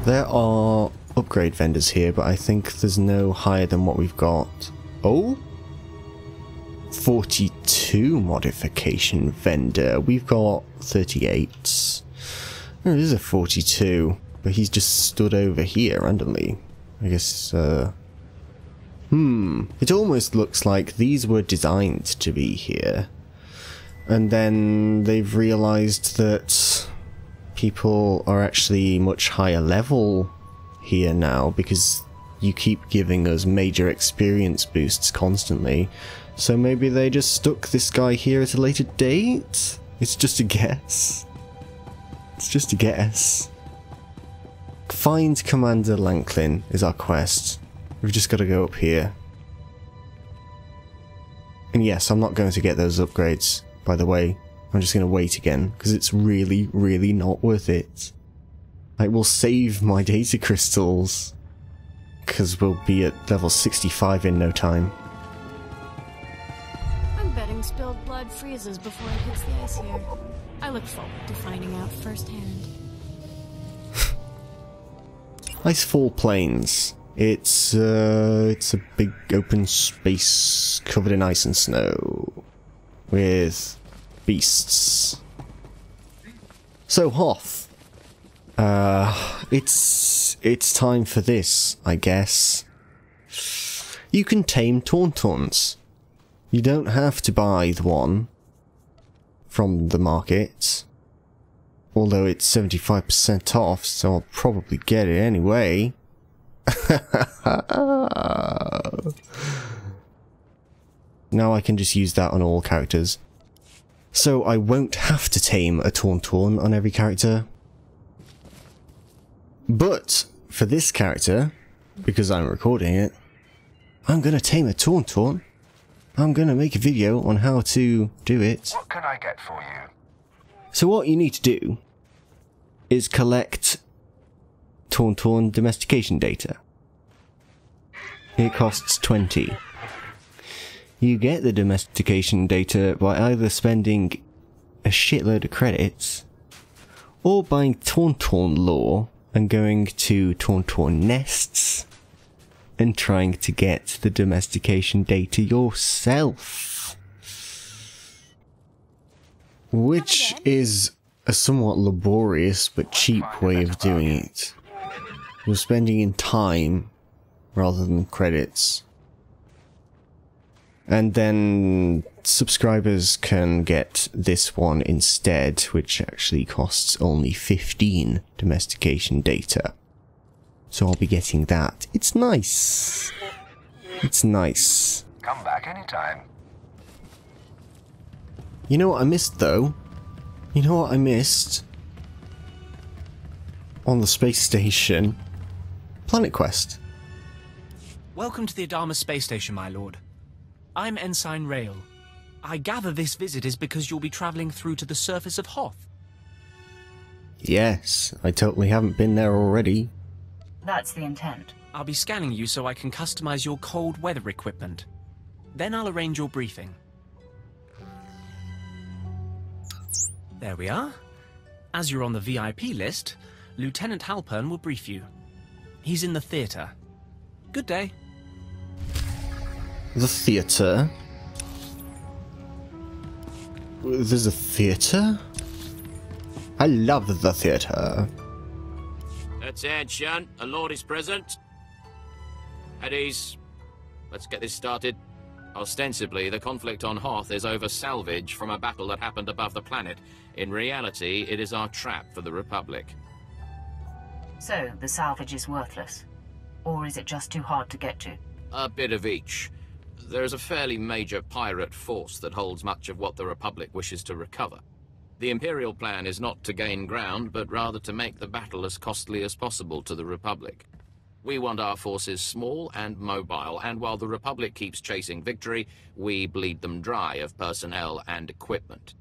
There are upgrade vendors here, but I think there's no higher than what we've got. Oh? 42 modification vendor. We've got 38. Oh, it is a 42, but he's just stood over here randomly. I guess, It almost looks like these were designed to be here. And then they've realized that people are actually much higher level here now because you keep giving us major experience boosts constantly. So maybe they just stuck this guy here at a later date? It's just a guess. It's just a guess. Find Commander Lanklin is our quest. We've just got to go up here. And yes, I'm not going to get those upgrades, by the way. I'm just going to wait again, because it's really, really not worth it. I will save my data crystals, because we'll be at level 65 in no time. I'm betting spilled blood freezes before it hits the ice here. I look forward to finding out firsthand. Icefall Plains. It's a big open space covered in ice and snow, with beasts. So Hoth, it's time for this, I guess. You can tame Tauntauns. You don't have to buy the one from the market, although it's 75% off, so I'll probably get it anyway. Now I can just use that on all characters. So I won't have to tame a Tauntaun on every character. But for this character, because I'm recording it, I'm gonna tame a Tauntaun. I'm gonna make a video on how to do it. What can I get for you? So what you need to do is collect Tauntaun domestication data. It costs 20. You get the domestication data by either spending a shitload of credits or buying Tauntaun lore and going to Tauntaun nests and trying to get the domestication data yourself. Which is a somewhat laborious but cheap way of doing it. You're spending in time rather than credits. And then subscribers can get this one instead, which actually costs only 15 domestication data. So I'll be getting that. It's nice. It's nice. Come back anytime. You know what I missed though? You know what I missed? On the space station. Planet Quest. Welcome to the Adama space station, my lord. I'm Ensign Rail. I gather this visit is because you'll be travelling through to the surface of Hoth. Yes, I totally haven't been there already. That's the intent. I'll be scanning you so I can customize your cold weather equipment. Then I'll arrange your briefing. There we are. As you're on the VIP list, Lieutenant Halpern will brief you. He's in the theatre. Good day. The theatre? There's a theatre? I love the theatre. Attention, a lord is present. At ease. Let's get this started. Ostensibly, the conflict on Hoth is over salvage from a battle that happened above the planet. In reality, it is our trap for the Republic. So, the salvage is worthless? Or is it just too hard to get to? A bit of each. There is a fairly major pirate force that holds much of what the Republic wishes to recover. The Imperial plan is not to gain ground, but rather to make the battle as costly as possible to the Republic. We want our forces small and mobile, and while the Republic keeps chasing victory, we bleed them dry of personnel and equipment.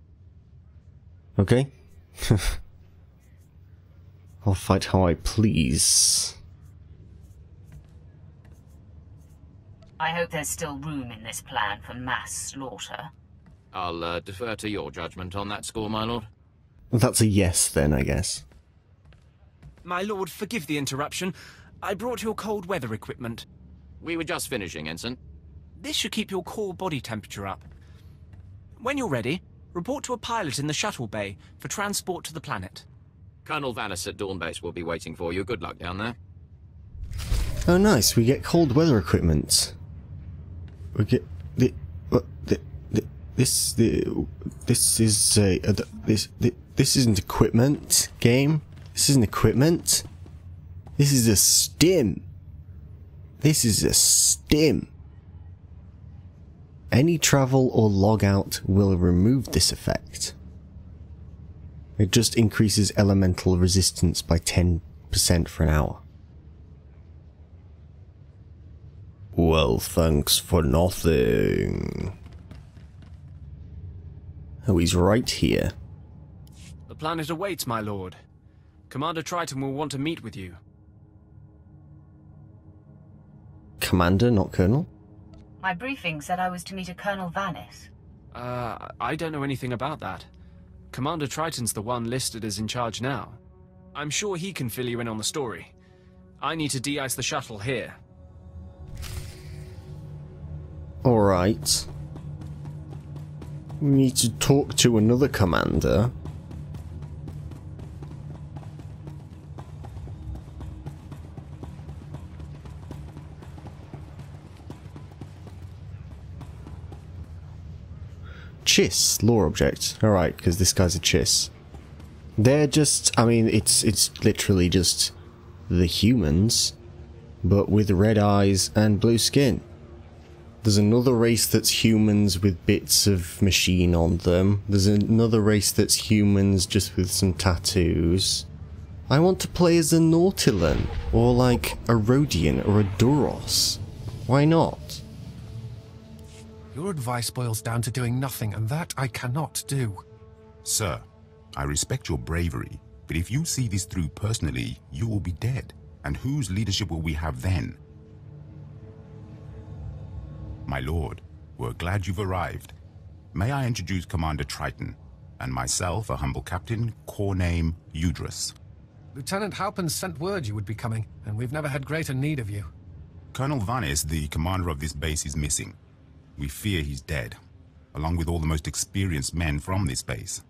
Okay. I'll fight how I please. I hope there's still room in this plan for mass slaughter. I'll defer to your judgment on that score, my lord. That's a yes then, I guess. My lord, forgive the interruption. I brought your cold weather equipment. We were just finishing, Ensign. This should keep your core body temperature up. When you're ready, report to a pilot in the shuttle bay for transport to the planet. Colonel Vanis at Dawn Base will be waiting for you. Good luck down there. Oh, nice. We get cold weather equipment. We get this isn't equipment, game. This isn't equipment. This is a stim. This is a stim. Any travel or log out will remove this effect. It just increases elemental resistance by 10% for an hour. Well, thanks for nothing. Oh, he's right here. The planet awaits, my lord. Commander Triton will want to meet with you. Commander, not Colonel? My briefing said I was to meet a Colonel Vanis. I don't know anything about that. Commander Triton's the one listed as in charge now. I'm sure he can fill you in on the story. I need to de-ice the shuttle here. Alright. We need to talk to another commander. Chiss, lore object. Alright, because this guy's a Chiss. They're just, I mean, it's literally just the humans, but with red eyes and blue skin. There's another race that's humans with bits of machine on them. There's another race that's humans just with some tattoos. I want to play as a Nautilon, or like a Rhodian or a Duros. Why not? Your advice boils down to doing nothing, and that I cannot do. Sir, I respect your bravery, but if you see this through personally, you will be dead. And whose leadership will we have then? My lord, we're glad you've arrived. May I introduce Commander Triton, and myself, a humble captain, core name Udrus. Lieutenant Halpin sent word you would be coming, and we've never had greater need of you. Colonel Vanis, the commander of this base, is missing. We fear he's dead, along with all the most experienced men from this base.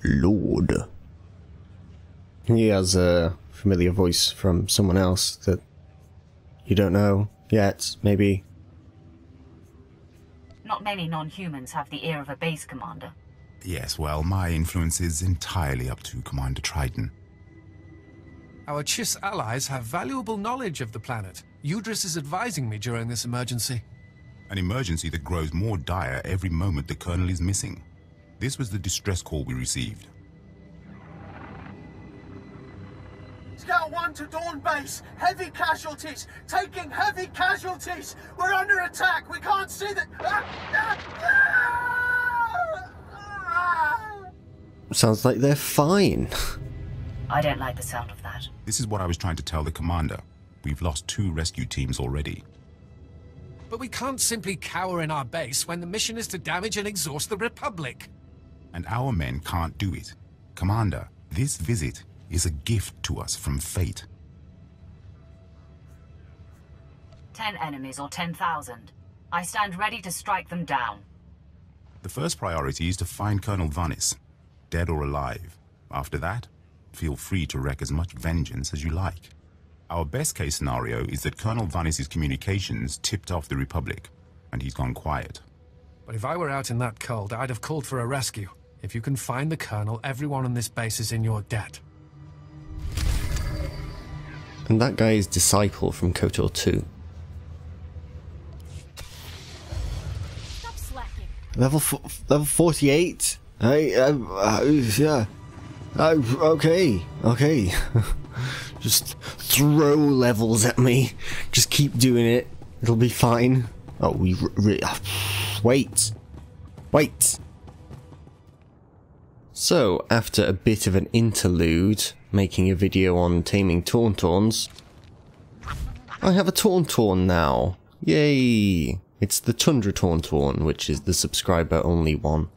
Lord. He has a familiar voice from someone else that you don't know yet, maybe. Not many non-humans have the ear of a base commander. Yes, well, my influence is entirely up to Commander Triton. Our Chiss allies have valuable knowledge of the planet. Udrus is advising me during this emergency. An emergency that grows more dire every moment the Colonel is missing. This was the distress call we received. Scout 1 to Dawn Base. Heavy casualties. Taking heavy casualties. We're under attack. We can't see the... Sounds like they're fine. I don't like the sound of that. This is what I was trying to tell the commander. We've lost 2 rescue teams already. But we can't simply cower in our base when the mission is to damage and exhaust the Republic. And our men can't do it. Commander, this visit is a gift to us from fate. 10 enemies or 10,000. I stand ready to strike them down. The first priority is to find Colonel Vanis, dead or alive. After that, feel free to wreak as much vengeance as you like. Our best case scenario is that Colonel Vanis' communications tipped off the Republic, and he's gone quiet. But if I were out in that cold, I'd have called for a rescue. If you can find the Colonel, everyone on this base is in your debt. And that guy is Disciple from KOTOR 2. Stop slacking. Level 48? Yeah. Okay. Just throw levels at me. Just keep doing it. It'll be fine. Oh, wait. So, after a bit of an interlude, making a video on taming Tauntauns, I have a Tauntaun now. Yay! It's the Tundra Tauntaun, which is the subscriber-only one.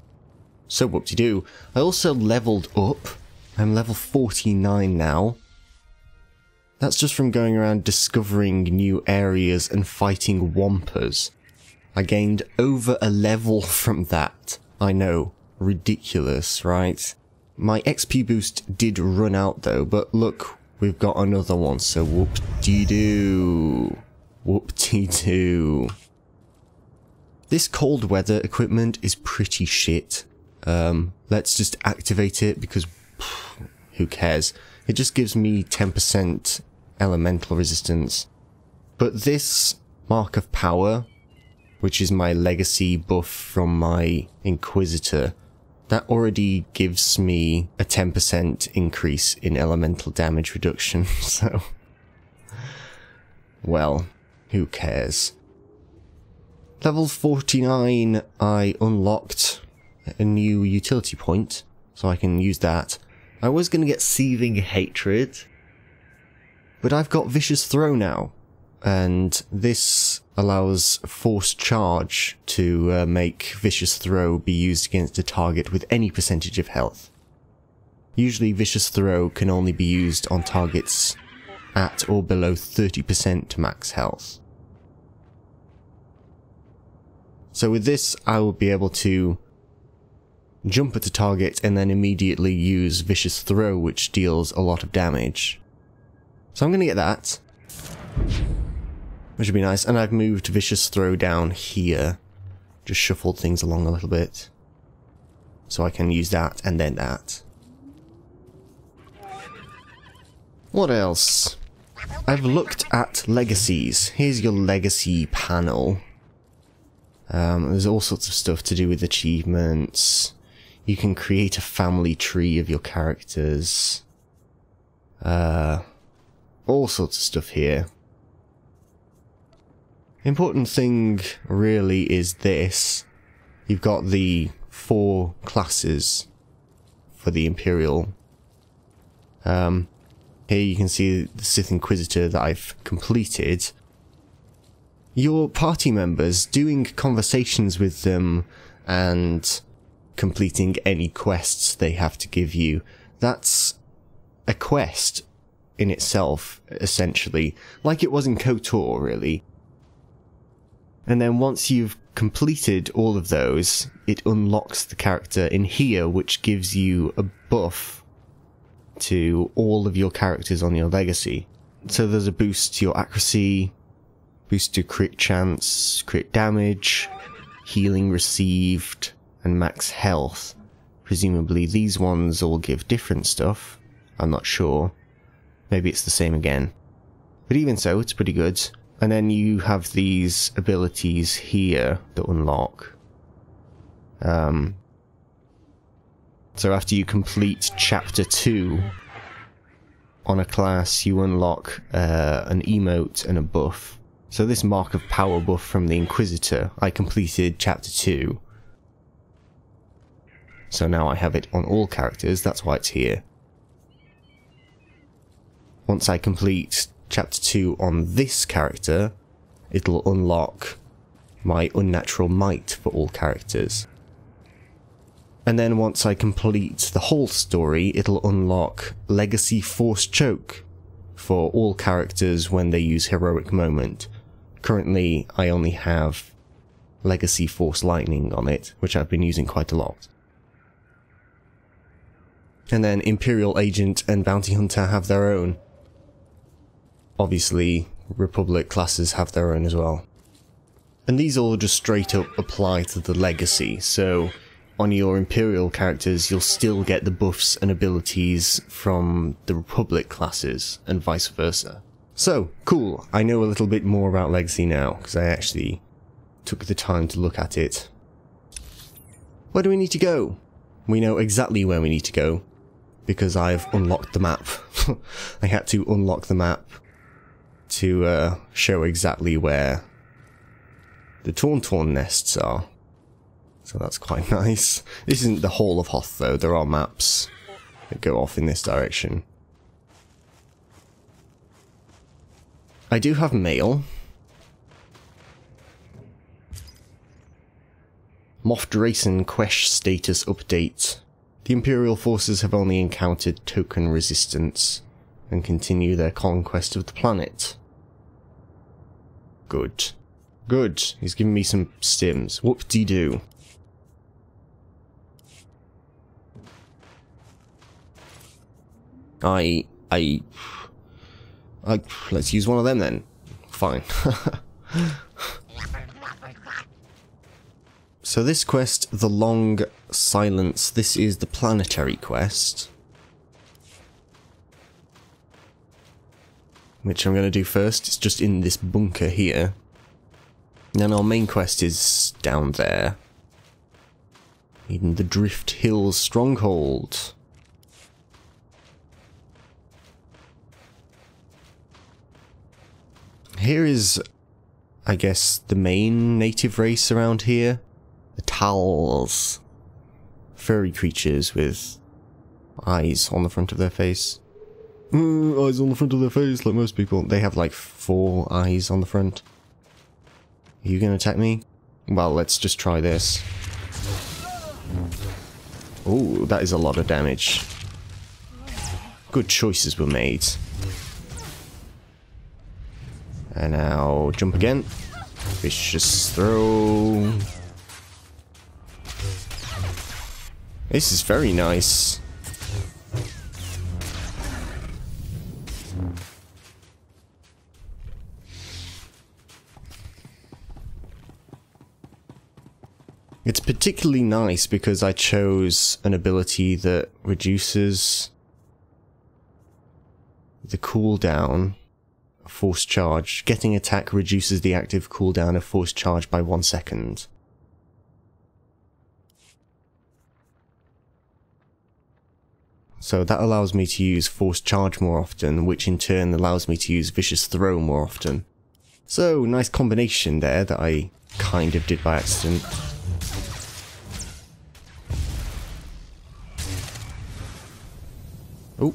So whoop-de-doo. I also leveled up. I I'm level 49 now. That's just from going around discovering new areas and fighting Wampas. I gained over a level from that. I know, ridiculous, right? My XP boost did run out though, but look, we've got another one, so whoop-de-doo. Whoop-de-doo. This cold weather equipment is pretty shit. Let's just activate it because who cares? It just gives me 10% elemental resistance. But this Mark of Power, which is my legacy buff from my Inquisitor, that already gives me a 10% increase in elemental damage reduction, so... well, who cares? Level 49, I unlocked a new utility point, so I can use that. I was going to get Seething Hatred, but I've got Vicious Throw now, and this allows Force Charge to make Vicious Throw be used against a target with any percentage of health. Usually Vicious Throw can only be used on targets at or below 30% max health. So with this, I will be able to jump at the target and then immediately use Vicious Throw, which deals a lot of damage. So I'm going to get that, which would be nice, and I've moved Vicious Throw down here, just shuffled things along a little bit, so I can use that and then that. What else? I've looked at legacies. Here's your legacy panel. There's all sorts of stuff to do with achievements. You can create a family tree of your characters. All sorts of stuff here. Important thing really is this. You've got the 4 classes for the Imperial. Here you can see the Sith Inquisitor that I've completed. Your party members, doing conversations with them and completing any quests they have to give you, that's a quest in itself, essentially, like it was in KOTOR, really. And then once you've completed all of those, it unlocks the character in here, which gives you a buff to all of your characters on your legacy. So there's a boost to your accuracy, boost to crit chance, crit damage, healing received, and max health. Presumably these ones all give different stuff. I'm not sure. Maybe it's the same again. But even so, it's pretty good. And then you have these abilities here that unlock. So after you complete Chapter 2 on a class, you unlock an emote and a buff. So this Mark of Power buff from the Inquisitor, I completed Chapter 2. So now I have it on all characters, that's why it's here. Once I complete Chapter 2 on this character, it'll unlock my Unnatural Might for all characters. And then once I complete the whole story, it'll unlock Legacy Force Choke for all characters when they use Heroic Moment. Currently, I only have Legacy Force Lightning on it, which I've been using quite a lot. And then Imperial Agent and Bounty Hunter have their own. Obviously, Republic classes have their own as well. And these all just straight up apply to the Legacy, so on your Imperial characters you'll still get the buffs and abilities from the Republic classes, and vice versa. So, cool, I know a little bit more about Legacy now, because I actually took the time to look at it. Where do we need to go? We know exactly where we need to go, because I've unlocked the map. I had to unlock the map to show exactly where the Tauntaun nests are. So that's quite nice. This isn't the whole of Hoth though, there are maps that go off in this direction. I do have mail. Moff Drayson quest status update. The Imperial forces have only encountered token resistance and continue their conquest of the planet. Good. Good. He's giving me some stims. Whoop-de-doo. Let's use one of them then. Fine. So this quest, The Long Silence, this is the planetary quest. Which I'm going to do first. It's just in this bunker here. And our main quest is down there. In the Drift Hills Stronghold. Here is, I guess, the main native race around here. The Tals. Furry creatures with eyes on the front of their face. Eyes on the front of their face, like most people. They have like 4 eyes on the front. Are you gonna attack me? Well, let's just try this. Oh, that is a lot of damage. Good choices were made. And now, jump again. Vicious throw. This is very nice. It's particularly nice because I chose an ability that reduces the cooldown of force charge. Getting attack reduces the active cooldown of force charge by 1 second. So that allows me to use force charge more often, which in turn allows me to use vicious throw more often. So, nice combination there that I kind of did by accident. Oh.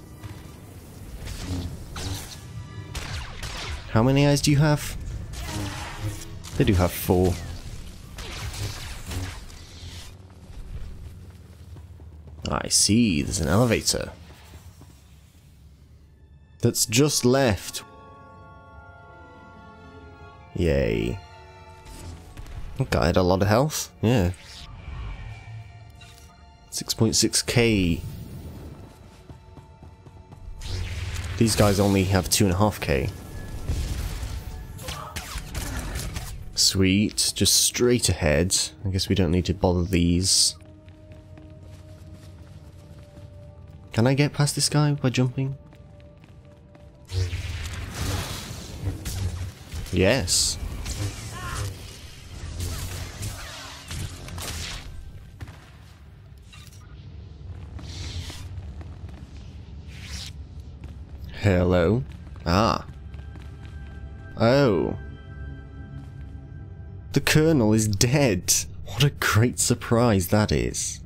How many eyes do you have? They do have 4. I see, there's an elevator. That's just left. Yay. That guy had a lot of health, yeah. 6.6k. These guys only have 2.5k. Sweet, just straight ahead. I guess we don't need to bother these. Can I get past this guy by jumping? Yes. Hello? Ah. Oh. The Colonel is dead. What a great surprise that is.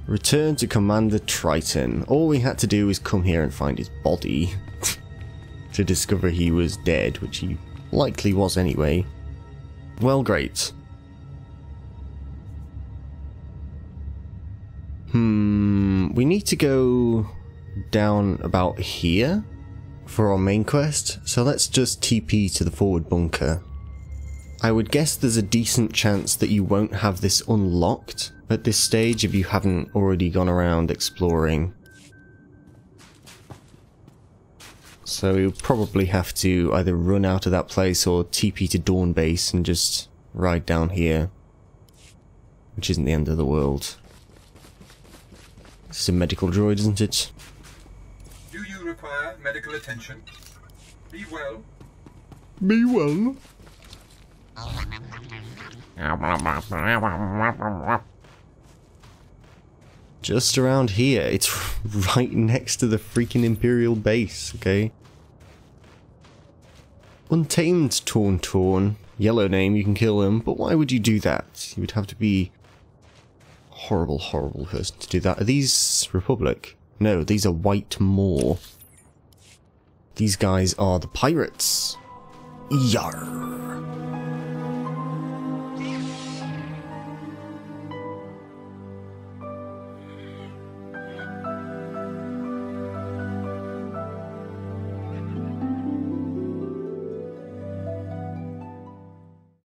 Return to Commander Triton. All we had to do was come here and find his body. To discover he was dead, which he likely was anyway. Well, great. We need to go down about here for our main quest, so let's just TP to the forward bunker. I would guess there's a decent chance that you won't have this unlocked at this stage if you haven't already gone around exploring. So you'll probably have to either run out of that place or TP to Dawn Base and just ride down here. Which isn't the end of the world. This is a medical droid, isn't it? Do you require medical attention? Be well. Be well. Just around here. It's right next to the freaking Imperial base, okay? Untamed Tauntaun. Yellow name, you can kill him, but why would you do that? You would have to be a horrible, horrible person to do that. Are these Republic? No, these are White Moor. These guys are the pirates. Yarr.